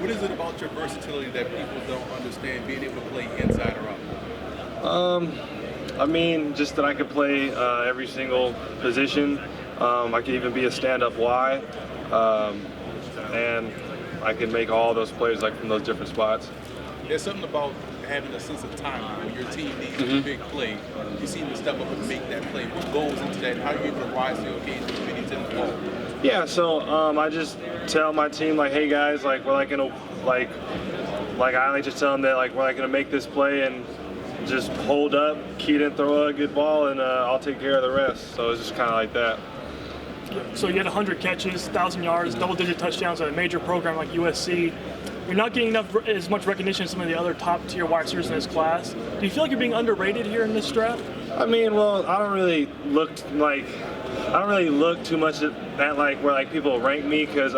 What is it about your versatility that people don't understand, being able to play inside or out? I mean, just that I could play every single position. I could even be a stand-up Y, and I could make all those plays like from those different spots. There's something about having a sense of timing. When your team needs a big play, you seem to step up and make that play. What goes into that? How are you able to rise to the occasion when you need to ball? Yeah, so I just tell my team like, hey guys, like we're like gonna like I like just tell them that like we're like gonna make this play and just hold up, Keaton throw a good ball, and I'll take care of the rest. So it's just kind of like that. So you had 100 catches, 1,000 yards, double-digit touchdowns at a major program like USC. You're not getting as much recognition as some of the other top-tier wide receivers in this class. Do you feel like you're being underrated here in this draft? I mean, well, I don't really look too much at like where like people rank me, because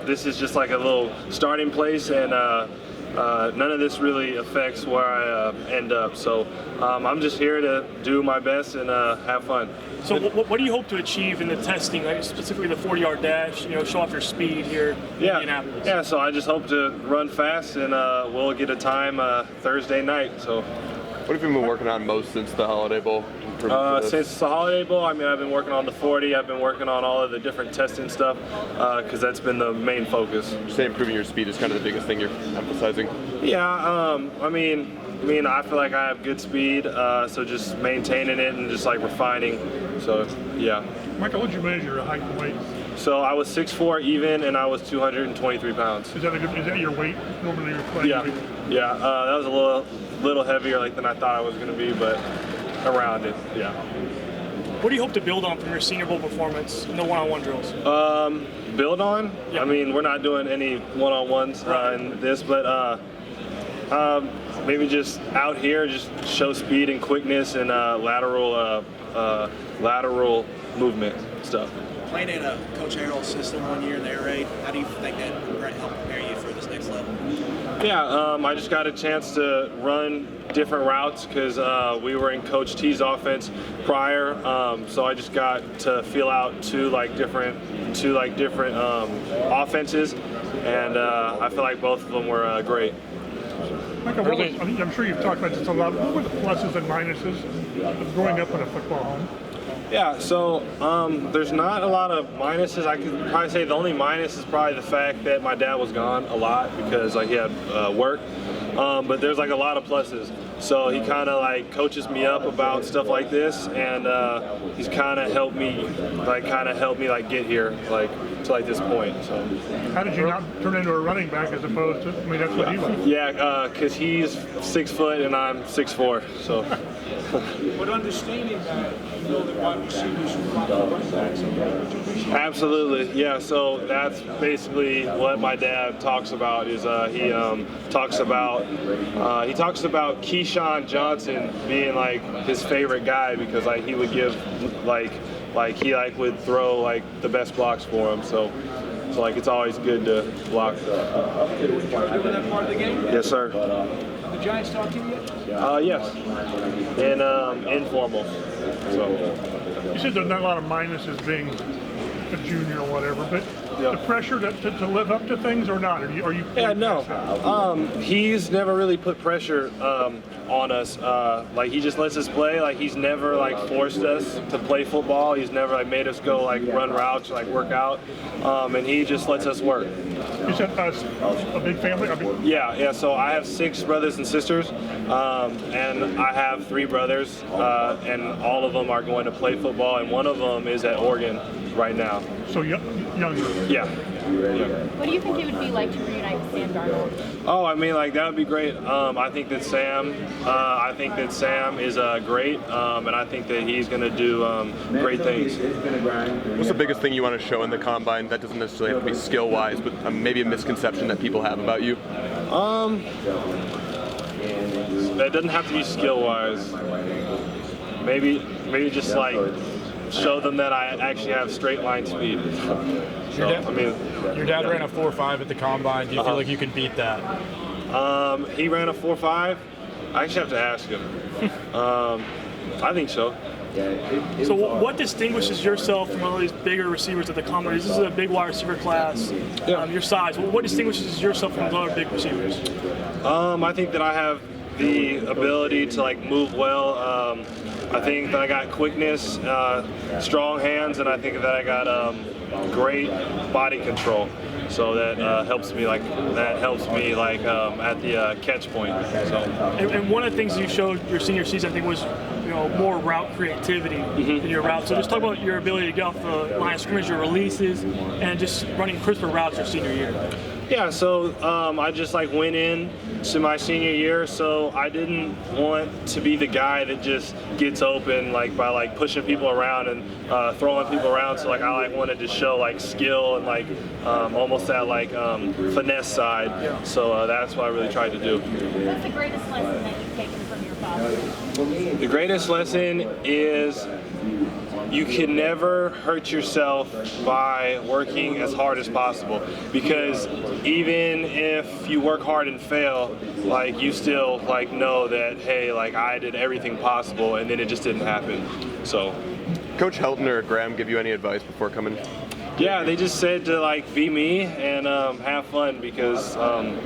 this is just like a little starting place, and none of this really affects where I end up. So I'm just here to do my best and have fun. So what do you hope to achieve in the testing, like specifically the 40-yard dash? You know, show off your speed here in Indianapolis. Yeah. So I just hope to run fast, and we'll get a time Thursday night. So. What have you been working on most since the Holiday Bowl? Since the Holiday Bowl, I mean, I've been working on the 40. I've been working on all of the different testing stuff because that's been the main focus. You say improving your speed is kind of the biggest thing you're emphasizing. Yeah, I mean, I feel like I have good speed, so just maintaining it and just like refining. So, yeah. Michael, what did you measure, height and weight? So I was 6'4" even, and I was 223 pounds. Is that your weight normally? You're playing Yeah, weight? yeah. That was a little heavier like than I thought I was going to be, but around it, yeah. What do you hope to build on from your Senior Bowl performance in the one-on-one drills? Build on? Yeah. I mean, we're not doing any one-on-ones in this, but maybe just out here, just show speed and quickness and lateral movement stuff. Playing in a Coach Harrell's system 1 year in the air raid, how do you think that helped prepare you for this next level? Yeah, I just got a chance to run different routes because we were in Coach T's offense prior, so I just got to feel out two different offenses, and I feel like both of them were great. Michael, I'm sure you've talked about this a lot. What were the pluses and minuses of growing up in a football home? Yeah, so there's not a lot of minuses. I could probably say the only minus is probably the fact that my dad was gone a lot because he had work. But there's a lot of pluses. So he kind of coaches me up about stuff like this, and he's kind of helped me get here to this point. So how did you not turn into a running back as opposed to? I mean, that's what he was. Yeah, because he's 6 foot and I'm 6'4", so. But understanding that, that wide receivers running backs. Absolutely, yeah. So that's basically what my dad talks about. Is he talks about Keyshawn Johnson being his favorite guy because he would give he would throw the best blocks for him. So it's always good to block. Were you doing that part of the game? Yes, sir. Have the Giants talked to you yet? Yes, and informal. You said there's not a lot of minuses being a junior or whatever, but the pressure to live up to things or not? Are you? Yeah, no. He's never really put pressure on us. He just lets us play. He's never forced us to play football. He's never made us go run routes, work out, and he just lets us work. You said a big family? Yeah. So I have 6 brothers and sisters, and I have 3 brothers, and all of them are going to play football, and one of them is at Oregon right now. So younger? Yeah. What do you think it would be like to reunite with Sam Darnold? Oh, I mean, that would be great. I think that Sam is great, and I think that he's going to do great things. What's the biggest thing you want to show in the combine that doesn't necessarily have to be skill-wise, but maybe a misconception that people have about you? That doesn't have to be skill-wise. Maybe just show them that I actually have straight line speed. Your dad ran a 4.5 at the combine. Do you feel like you could beat that? He ran a 4.5. I actually have to ask him. I think so. So what distinguishes yourself from all these bigger receivers at the combine? This is a big wide receiver class. Your size. What distinguishes yourself from the other big receivers? I think that I have the ability to like move well. I think that I got quickness, strong hands, and I think that I got great body control. So that helps me at the catch point. So. And one of the things you showed your senior season, I think, was more route creativity in your route. So just talk about your ability to get off the line of scrimmage, your releases, and just running crisper routes your senior year. Yeah, so I just went in to my senior year, so I didn't want to be the guy that just gets open by pushing people around and throwing people around. So I wanted to show skill and almost that finesse side. So that's what I really tried to do. What's the greatest lesson that you've taken from your father? The greatest lesson is you can never hurt yourself by working as hard as possible, because even if you work hard and fail, you still know that, hey, I did everything possible and then it just didn't happen. So Coach Helton or Graham give you any advice before coming? Yeah, they just said to be me and have fun, because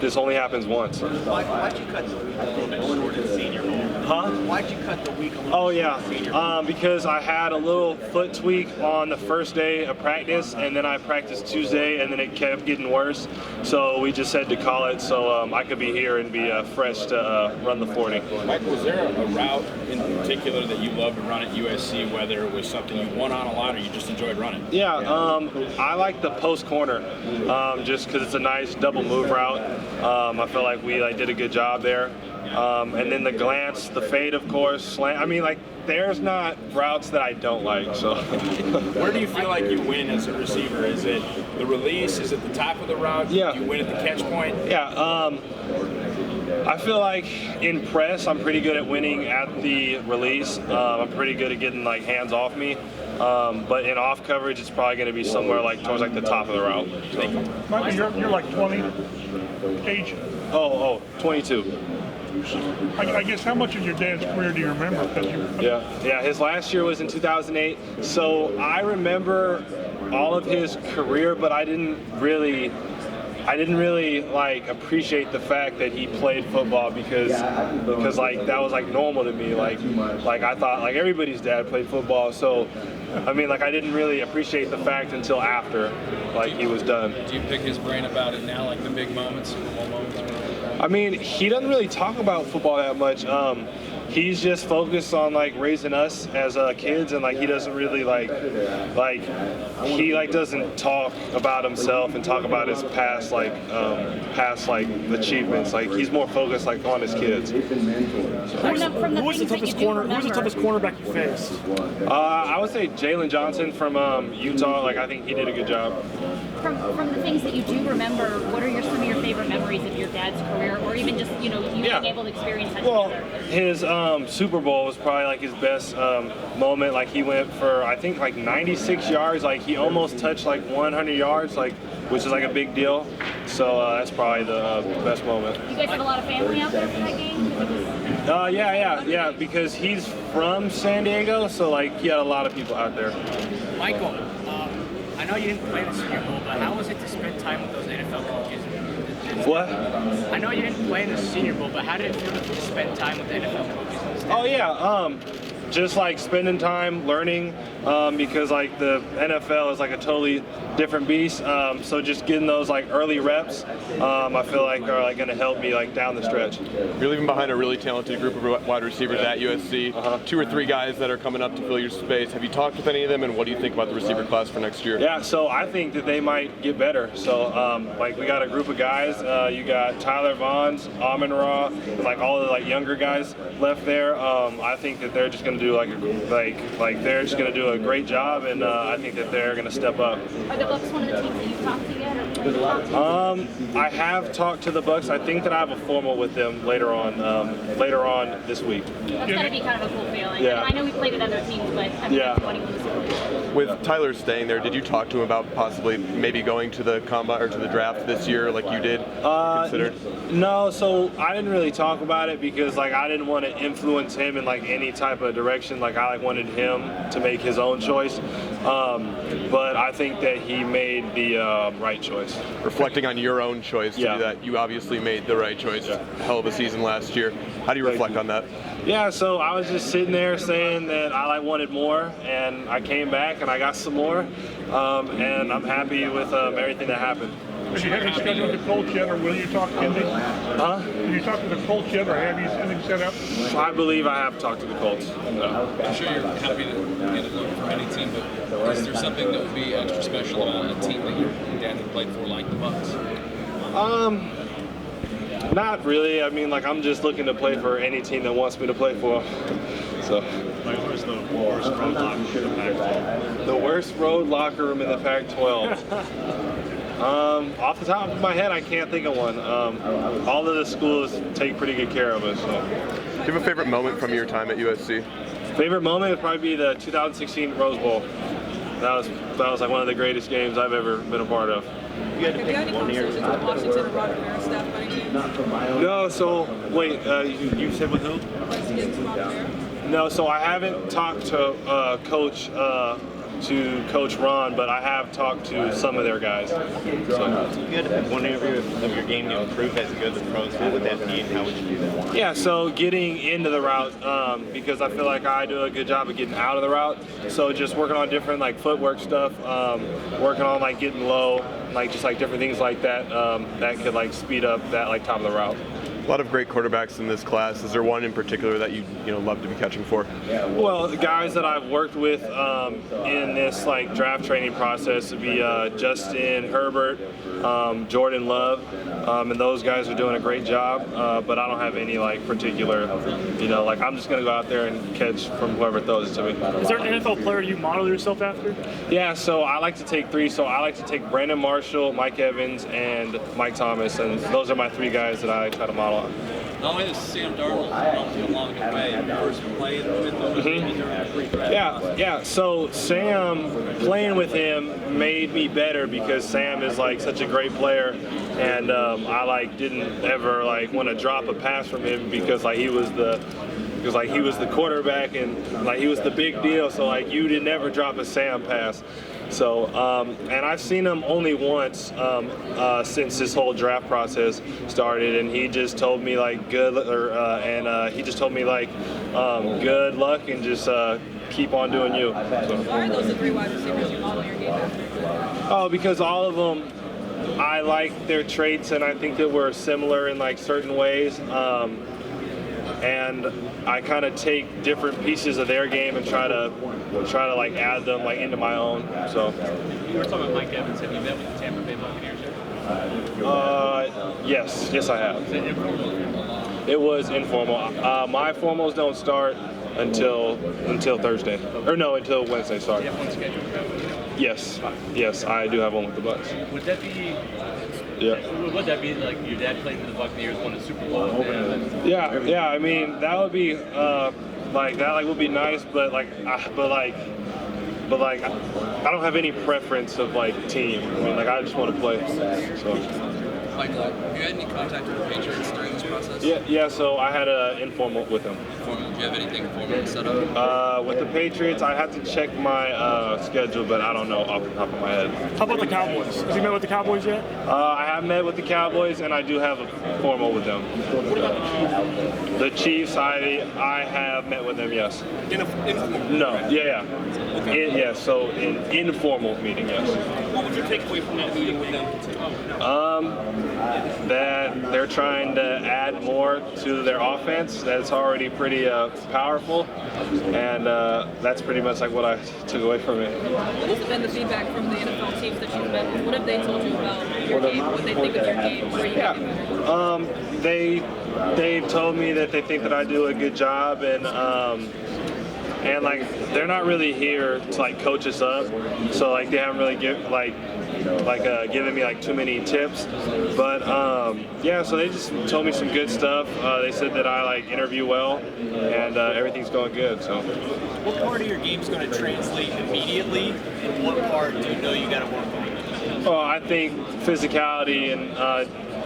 this only happens once. Why'd you cut the week a little bit short in Senior Bowl? Huh? Why'd you cut the week a little Oh short in Senior Bowl? yeah, because I had a little foot tweak on the first day of practice, and then I practiced Tuesday, and then it kept getting worse. So we just had to call it so I could be here and be fresh to run the 40. Mike, was there a route in particular that you loved to run at USC, whether it was something you won on a lot or you just enjoyed running? Yeah, I like the post corner, just because it's a nice double move route. I feel like we did a good job there. And then the glance, the fade, of course, slant. I mean, there's not routes that I don't like. So. Where do you feel like you win as a receiver? Is it the release? Is it the top of the route? Yeah. Do you win at the catch point? Yeah. I feel like in press, I'm pretty good at winning at the release. I'm pretty good at getting like hands off me. But in off coverage, it's probably going to be somewhere like towards like the top of the route. So. Michael, you're like 20 age. 22. I guess how much of your dad's career do you remember? Yeah. His last year was in 2008. So I remember all of his career, but I didn't really like appreciate the fact that he played football because like that was like normal to me. Like I thought like everybody's dad played football. So I mean, like I didn't really appreciate the fact until after like he was done. Do you pick his brain about it now, like the big moments, small moments? I mean, he doesn't really talk about football that much. He's just focused on like raising us as kids, and like he doesn't really like he doesn't talk about himself and talk about his past achievements. Like he's more focused like on his kids. Who was the toughest cornerback you faced? I would say Jalen Johnson from Utah. Like I think he did a good job. From the things that you do remember, what are some of your favorite memories of your dad's career, or even just you being able to experience that together? His Super Bowl was probably like his best moment. Like he went for I think like 96 yards. Like he almost touched like 100 yards, like which is like a big deal. So that's probably the best moment. You guys have a lot of family out there for that game? Yeah. Because he's from San Diego, so like he had a lot of people out there. Michael, I know you didn't play the Senior Bowl, but how was it to spend time with those NFL coaches? What? I know you didn't play in the Senior Bowl, but how did it feel to spend time with the NFL coaches? Oh yeah, just like spending time learning, because like the NFL is like a totally different beast. So just getting those like early reps, I feel like are like going to help me like down the stretch. You're leaving behind a really talented group of wide receivers at USC. 2 or 3 guys that are coming up to fill your space. Have you talked with any of them, and what do you think about the receiver class for next year? Yeah, so I think that they might get better. So like we got a group of guys. You got Tyler Vaughns, Amon-Ra, and like all the like younger guys left there. I think that they're just going to do they're just going to do a great job, and I think that they're going to step up. Are the Bucs one of the teams that you've talked to yet? I have talked to the Bucs. I think that I have a formal with them later on this week. That's got to be kind of a cool feeling. Yeah. I know we played with other teams, but I'm just wanting to With Tyler staying there, did you talk to him about possibly maybe going to the combine or to the draft this year, like you did? Considered? No, so I didn't really talk about it because like I didn't want to influence him in like any type of direction. Like I wanted him to make his own choice. But I think that he made the right choice. Reflecting on your own choice to do that, you obviously made the right choice. Hell of a season last year. How do you reflect on that? Yeah, so I was just sitting there saying that I wanted more, and I came back and I got some more, and I'm happy with everything that happened. Have you had any schedule with the Colts yet, or will you talk to them? Huh? Have you talked to the Colts yet, or have you anything set up? I believe I have talked to the Colts. I'm sure you're happy to look for any team, but is there something that would be extra special about a team that your dad had played for, like the Bucks? Not really. I mean, like I'm just looking to play for any team that wants me to play for. So. Like, where's the worst road locker room in the Pac-12? The worst road locker room in the Pac-12. Off the top of my head, I can't think of one. All of the schools take pretty good care of us. So. Do you have a favorite moment from your time at USC? Favorite moment would probably be the 2016 Rose Bowl. That was like one of the greatest games I've ever been a part of. Have you had any conversations with Washington or Roger Ferris staff by any chance? No, so wait, you said with who? No, so I haven't talked to Coach Ron, but I have talked to some of their guys. So. Good. One of your game to improve as you go to the pros, what would that be and how would you do that? Yeah, so getting into the route, because I feel like I do a good job of getting out of the route. So just working on different like footwork stuff, working on like getting low, like just like different things like that, that could like speed up that like top of the route. A lot of great quarterbacks in this class. Is there one in particular that you love to be catching for? Well, the guys that I've worked with in this like draft training process would be Justin Herbert, Jordan Love, and those guys are doing a great job. But I don't have any like particular, like I'm just gonna go out there and catch from whoever throws it to me. Is there an NFL player you model yourself after? Yeah, so I like to take three. So I like to take Brandon Marshall, Mike Evans, and Mike Thomas, and those are my three guys that I try to model. Not only is Sam Darnold not too long away, first playing with him during the pre-draft. Yeah. So Sam, playing with him made me better because Sam is like such a great player, and I like didn't ever like want to drop a pass from him because like he was the quarterback and like he was the big deal. So like you did never drop a Sam pass. So, and I've seen him only once since this whole draft process started, and he just told me like good luck and just keep on doing you. So. Why are those the three wide receivers you model your game after? Oh, because all of them, I like their traits, and I think that we're similar in like certain ways. And I kind of take different pieces of their game and try to like add them like into my own. So. You were talking about Mike Evans. Have you met with the Tampa Bay Buccaneers yet? Yes, I have. Was it informal? It was informal. My formals don't start until Thursday, or no, until Wednesday. Sorry. Do you have one scheduled? Yes, I do have one with the Bucks. Would that be? Yeah. Would that be like your dad played for the Buccaneers, won a Super Bowl with them? Yeah. I mean, that would be would be nice, but I don't have any preference of like team. I mean, like I just want to play. So. Michael, have you had any contact with the Patriots during this process? Yeah. So I had an informal with them. Do you have anything formal set up? With the Patriots, I have to check my schedule, but I don't know off the top of my head. How about the Cowboys? Have you met with the Cowboys yet? I have met with the Cowboys, and I do have a formal with them. What about the Chiefs? I have met with them. Yes. Informal? No. Yeah. So in informal meeting, yes. What would you take away from that meeting with them? That they're trying to add more to their offense. That's already pretty powerful, and that's pretty much like what I took away from it. What has been the feedback from the NFL teams that you've met with? What have they told you about your game? What they think of your game? Where you They've told me that they think that I do a good job, and like they're not really here to like coach us up, so like they haven't really given me like too many tips, but yeah, so they just told me some good stuff. They said that I like interview well, and everything's going good. So. What part of your game is going to translate immediately, and what part do you know you got to work on? Well, I think physicality and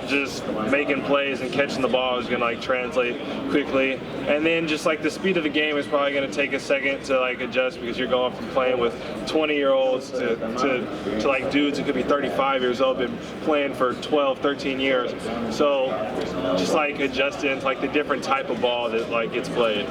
just making plays and catching the ball is going to like translate quickly, and then just like the speed of the game is probably going to take a second to like adjust because you're going from playing with 20-year-olds to like dudes who could be 35 years old, been playing for 12, 13 years. So just like adjusting to like the different type of ball that like gets played.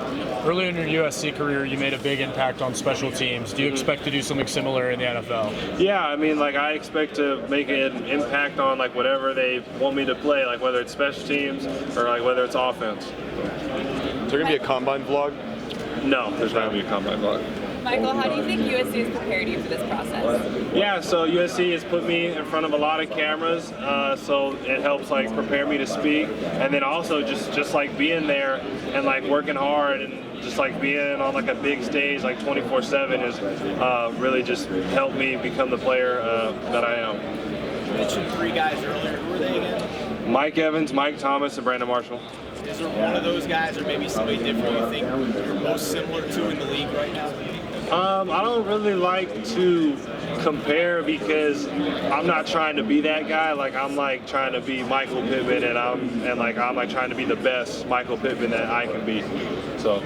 Early in your USC career, you made a big impact on special teams. Do you expect to do something similar in the NFL? Yeah, I mean, like I expect to make an impact on like whatever they want me to play, like whether it's special teams or like whether it's offense. Is there gonna be a combine vlog? No, there's not gonna be a combine vlog. Michael, how do you think USC has prepared you for this process? Yeah, so USC has put me in front of a lot of cameras, so it helps like prepare me to speak, and then also just like being there and like working hard and just like being on like a big stage like 24/7 is really just helped me become the player that I am. You mentioned 3 guys earlier. Who are they again? Mike Evans, Mike Thomas, and Brandon Marshall. Is there one of those guys, or maybe somebody different you think you're most similar to in the league right now? I don't really like to compare because I'm not trying to be that guy. Like I'm like trying to be Michael Pittman, and I'm like trying to be the best Michael Pittman that I can be. So.